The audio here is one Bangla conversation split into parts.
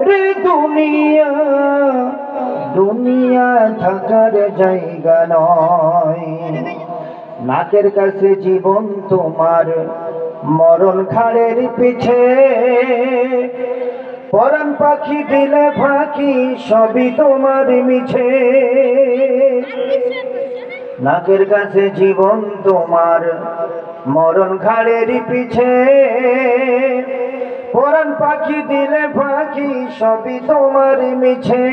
রে দুনিয়া দুনিয়া থাকার জায়গা নয়। নাকের কাছে জীবন তোমার, মরণ ঘাড়ের পিছে। পরাণ পাখি দিলে ফাঁকি, সবই তোমার মিছে। নাকের কাছে জীবন তোমার, মরণ ঘাড়ের পিছে। পরাণ পাখি দিলে ফাঁকি, সবই তোমার মিছে।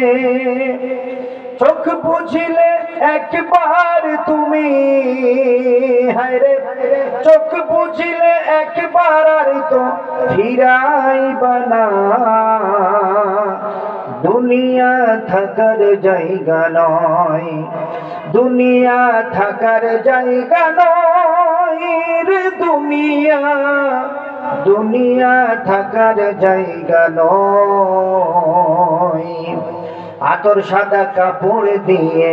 চোখ বুঝিলে একবার তুমি, হায়রে চোখ বুঝিলে একবার আর তো ফিরাইবা না। দুনিয়া থাকার জায়গা নয়, দুনিয়া থাকার জায়গা নয় রে দুনিয়া দুনিয়া থাকার জায়গা নয়। আতর সাদা কাপড় দিয়ে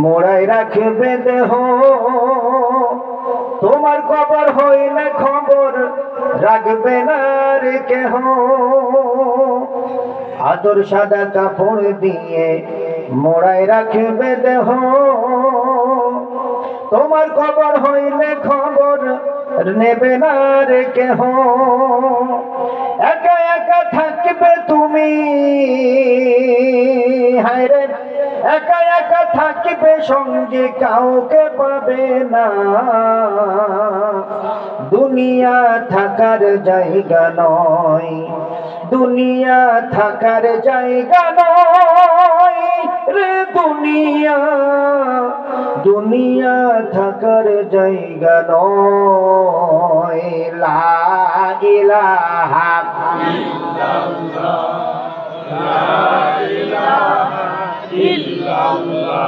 মোড়ায় রাখবে দেহ, তোমার কবর হইলে খবর রাখবে না রে কেহ। আতর সাদা কাপড় দিয়ে মোড়ায় রাখবে দেহ, তোমার কবর হইলে খবর নেবে না রে কেহ। একা একা থাকবে তুমি, হায়রে একা একা থাকবে, সঙ্গে কাউকে পাবে না। দুনিয়া থাকার জায়গা নয়, দুনিয়া থাকার জায়গা নয় রে দুনিয়া দুনিয়া থাকার জায়গা নয়। লা ইলাহা ইল্লাল্লাহ, লা ইলাহা ইল্লাল্লাহ।